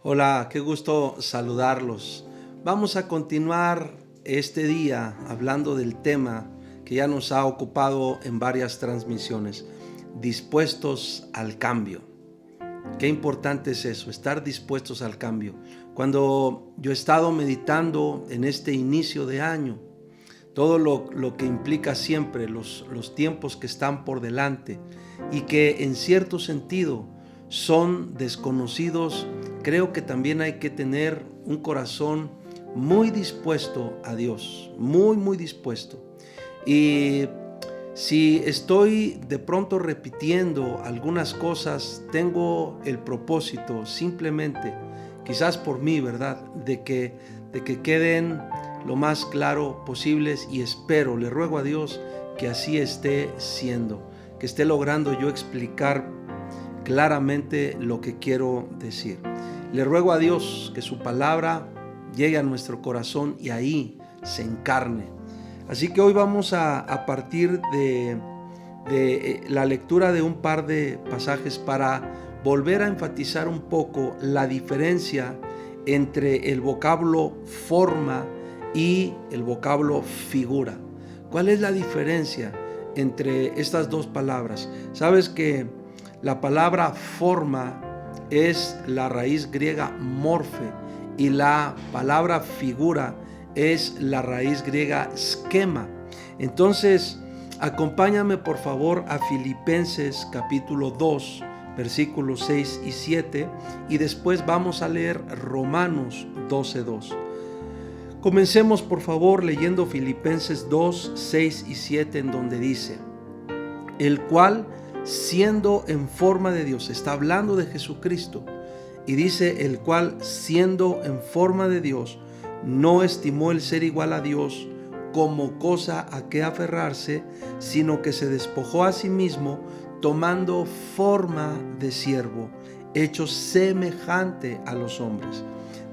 Hola, qué gusto saludarlos. Vamos a continuar este día hablando del tema que ya nos ha ocupado en varias transmisiones, dispuestos al cambio. Qué importante es eso, estar dispuestos al cambio. Cuando yo he estado meditando en este inicio de año, todo lo que implica siempre los tiempos que están por delante y que en cierto sentido son desconocidos, creo que también hay que tener un corazón muy dispuesto a Dios, muy dispuesto. Y si estoy de pronto repitiendo algunas cosas, tengo el propósito simplemente, quizás por mí, ¿verdad?, de que queden lo más claro posibles, y espero, le ruego a Dios que así esté siendo, que esté logrando yo explicar claramente lo que quiero decir. Le ruego a Dios que su palabra llegue a nuestro corazón y ahí se encarne. Así que hoy vamos a partir de la lectura de un par de pasajes para volver a enfatizar un poco la diferencia entre el vocablo forma y el vocablo figura. ¿Cuál es la diferencia entre estas dos palabras? Sabes que la palabra forma es la raíz griega morfe y la palabra figura es la raíz griega schema. Entonces, acompáñame por favor a Filipenses capítulo 2, versículos 6 y 7, y después vamos a leer Romanos 12:2. Comencemos por favor leyendo Filipenses 2, 6 y 7, en donde dice: el cual, siendo en forma de Dios, está hablando de Jesucristo, Y dice, el cual siendo en forma de Dios, no estimó el ser igual a Dios como cosa a que aferrarse, sino que se despojó a sí mismo, tomando forma de siervo, hecho semejante a los hombres.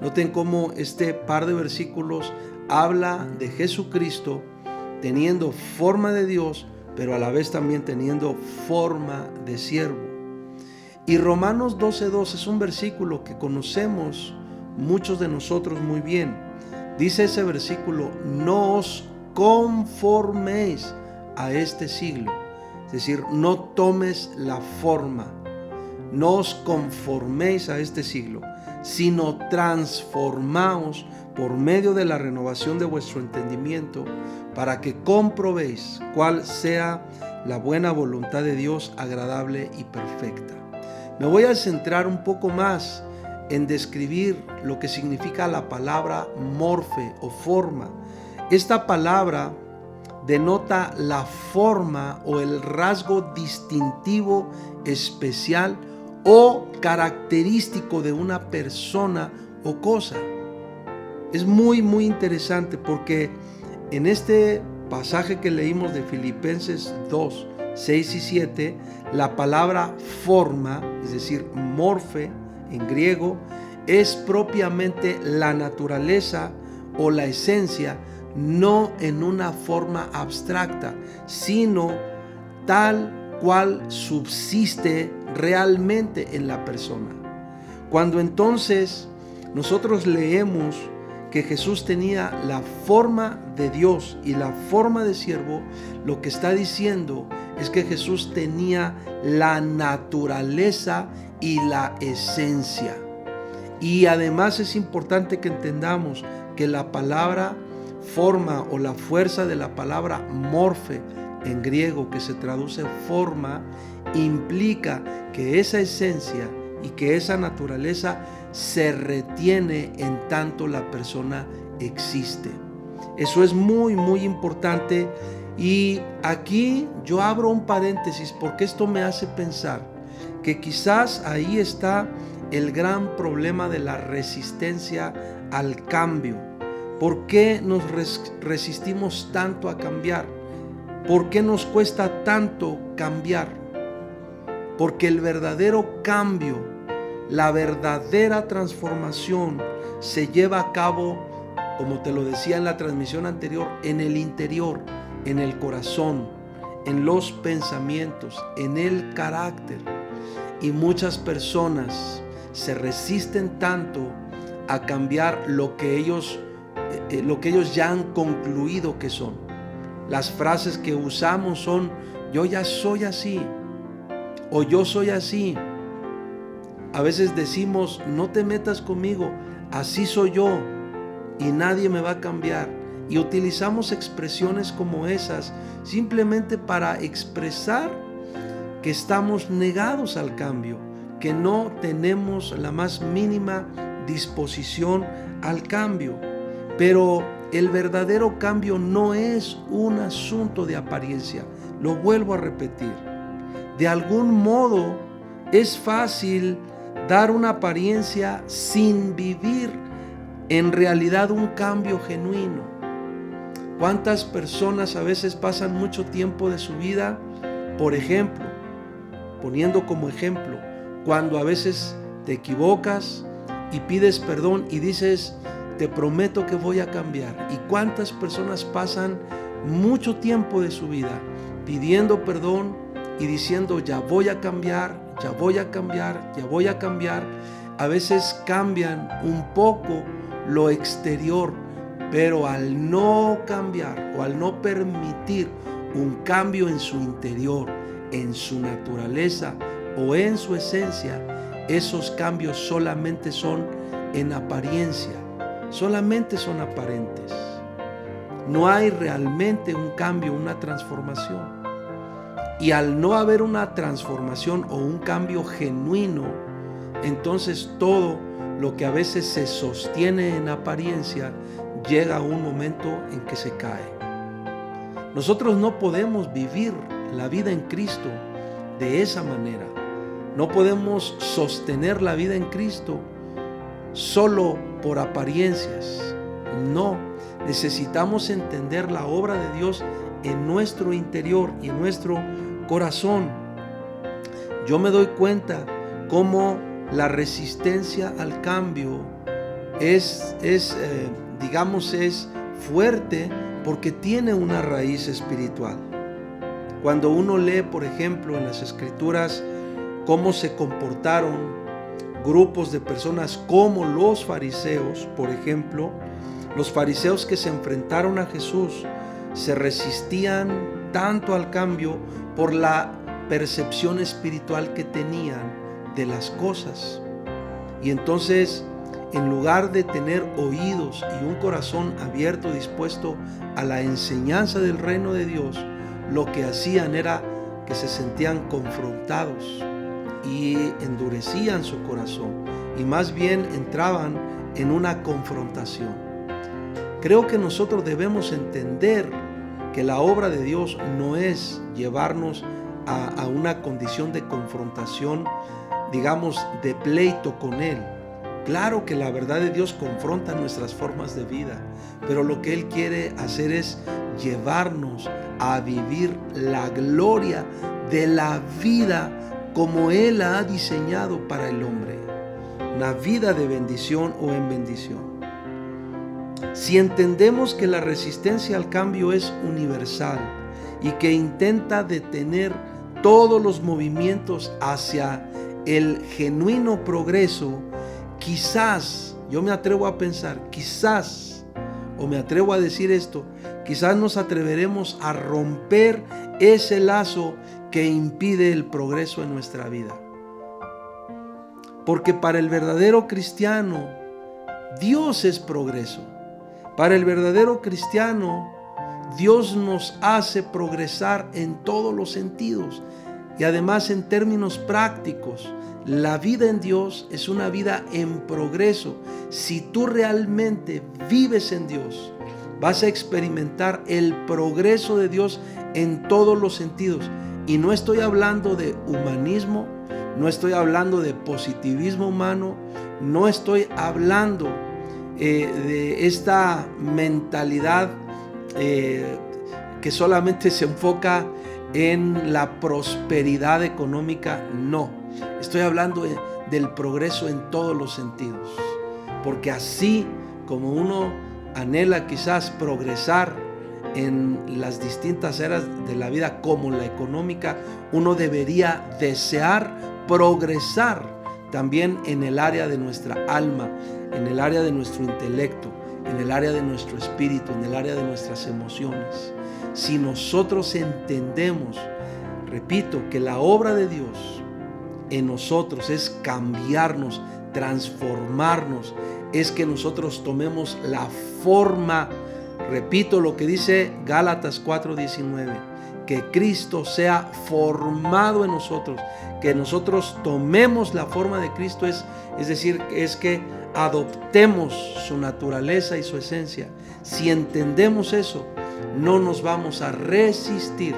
Noten cómo este par de versículos habla de Jesucristo teniendo forma de Dios, pero a la vez también teniendo forma de siervo. Y Romanos 12:2 es un versículo que conocemos muchos de nosotros muy bien. Dice ese versículo, no os conforméis a este siglo. Es decir, no tomes la forma, no os conforméis a este siglo, sino transformaos por medio de la renovación de vuestro entendimiento, para que comprobéis cuál sea la buena voluntad de Dios, agradable y perfecta. Me voy a centrar un poco más en describir lo que significa la palabra morfe o forma. Esta palabra denota la forma o el rasgo distintivo, especial o característico de una persona o cosa. Es muy interesante porque en este pasaje que leímos de Filipenses 2, 6 y 7, la palabra forma, es decir, morfe en griego, es propiamente la naturaleza o la esencia, no en una forma abstracta, sino tal cual subsiste realmente en la persona. Cuando entonces nosotros leemos que Jesús tenía la forma de Dios y la forma de siervo, lo que está diciendo es que Jesús tenía la naturaleza y la esencia. Y además es importante que entendamos que la palabra forma o la fuerza de la palabra morfe en griego, que se traduce forma, implica que esa esencia y que esa naturaleza se retiene en tanto la persona existe. Eso es muy importante. Y aquí yo abro un paréntesis porque esto me hace pensar que quizás ahí está el gran problema de la resistencia al cambio. ¿Por qué nos resistimos tanto a cambiar? ¿Por qué nos cuesta tanto cambiar? Porque el verdadero cambio, la verdadera transformación se lleva a cabo, como te lo decía en la transmisión anterior, en el interior, en el corazón, en los pensamientos, en el carácter. Y muchas personas se resisten tanto a cambiar lo que ellos ya han concluido que son. Las frases que usamos son: yo ya soy así, o yo soy así. A veces decimos: no te metas conmigo, así soy yo y nadie me va a cambiar. Y utilizamos expresiones como esas simplemente para expresar que estamos negados al cambio, que no tenemos la más mínima disposición al cambio. Pero el verdadero cambio no es un asunto de apariencia. Lo vuelvo a repetir. De algún modo es fácil dar una apariencia sin vivir en realidad un cambio genuino. ¿Cuántas personas a veces pasan mucho tiempo de su vida, por ejemplo, poniendo como ejemplo, cuando a veces te equivocas y pides perdón y dices: te prometo que voy a cambiar? ¿Y cuántas personas pasan mucho tiempo de su vida pidiendo perdón y diciendo: ya voy a cambiar, ya voy a cambiar, ya voy a cambiar? A veces cambian un poco lo exterior, pero al no cambiar o al no permitir un cambio en su interior, en su naturaleza o en su esencia, esos cambios solamente son en apariencia, solamente son aparentes. No hay realmente un cambio, una transformación. Y al no haber una transformación o un cambio genuino, entonces todo lo que a veces se sostiene en apariencia llega a un momento en que se cae. Nosotros no podemos vivir la vida en Cristo de esa manera. No podemos sostener la vida en Cristo solo por apariencias. No, necesitamos entender la obra de Dios en nuestro interior y en nuestro corazón. Yo me doy cuenta cómo la resistencia al cambio es fuerte porque tiene una raíz espiritual. Cuando uno lee, por ejemplo, en las Escrituras cómo se comportaron grupos de personas como los fariseos, por ejemplo, los fariseos que se enfrentaron a Jesús se resistían tanto al cambio por la percepción espiritual que tenían de las cosas. Y entonces, en lugar de tener oídos y un corazón abierto, dispuesto a la enseñanza del reino de Dios, lo que hacían era que se sentían confrontados y endurecían su corazón y más bien entraban en una confrontación. Creo que nosotros debemos entender que la obra de Dios no es llevarnos a una condición de confrontación, digamos, de pleito con Él. Claro que la verdad de Dios confronta nuestras formas de vida, pero lo que Él quiere hacer es llevarnos a vivir la gloria de la vida como Él la ha diseñado para el hombre. Una vida de bendición o en bendición. Si entendemos que la resistencia al cambio es universal y que intenta detener todos los movimientos hacia el genuino progreso, quizás, yo me atrevo a pensar, o me atrevo a decir esto, quizás nos atreveremos a romper ese lazo que impide el progreso en nuestra vida. Porque para el verdadero cristiano, Dios es progreso. Para el verdadero cristiano, Dios nos hace progresar en todos los sentidos. Y además, en términos prácticos, la vida en Dios es una vida en progreso. Si tú realmente vives en Dios, vas a experimentar el progreso de Dios en todos los sentidos. Y no estoy hablando de humanismo, no estoy hablando de positivismo humano, no estoy hablando de esta mentalidad que solamente se enfoca en la prosperidad económica. No, estoy hablando del progreso en todos los sentidos, porque así como uno anhela quizás progresar en las distintas eras de la vida como la económica, uno debería desear progresar también en el área de nuestra alma, en el área de nuestro intelecto, en el área de nuestro espíritu, en el área de nuestras emociones. Si nosotros entendemos, repito, que la obra de Dios en nosotros es cambiarnos, transformarnos, es que nosotros tomemos la forma, repito lo que dice Gálatas 4:19, que Cristo sea formado en nosotros, que nosotros tomemos la forma de Cristo, es decir, es que adoptemos su naturaleza y su esencia. Si entendemos eso, no nos vamos a resistir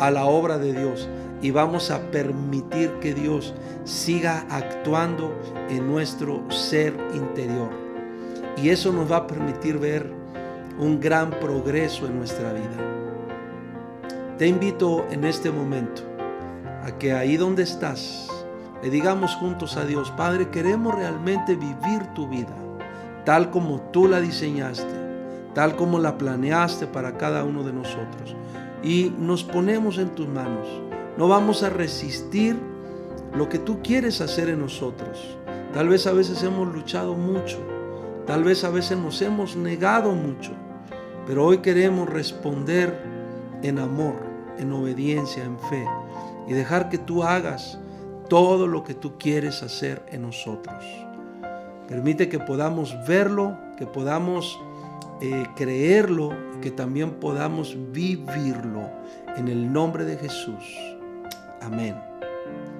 a la obra de Dios y vamos a permitir que Dios siga actuando en nuestro ser interior. Y eso nos va a permitir ver un gran progreso en nuestra vida. Te invito en este momento a que ahí donde estás, le digamos juntos a Dios: Padre, queremos realmente vivir tu vida tal como tú la diseñaste, tal como la planeaste para cada uno de nosotros. Y nos ponemos en tus manos. No vamos a resistir lo que tú quieres hacer en nosotros. Tal vez a veces hemos luchado mucho, tal vez a veces nos hemos negado mucho, pero hoy queremos responder en amor, en obediencia, en fe, y dejar que tú hagas todo lo que tú quieres hacer en nosotros. Permite que podamos verlo, que podamos creerlo, que también podamos vivirlo. En el nombre de Jesús. Amén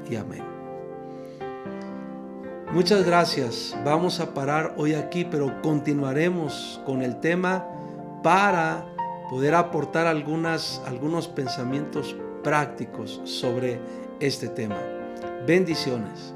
y amén. Muchas gracias. Vamos a parar hoy aquí, pero continuaremos con el tema para poder aportar algunos pensamientos prácticos sobre este tema. Bendiciones.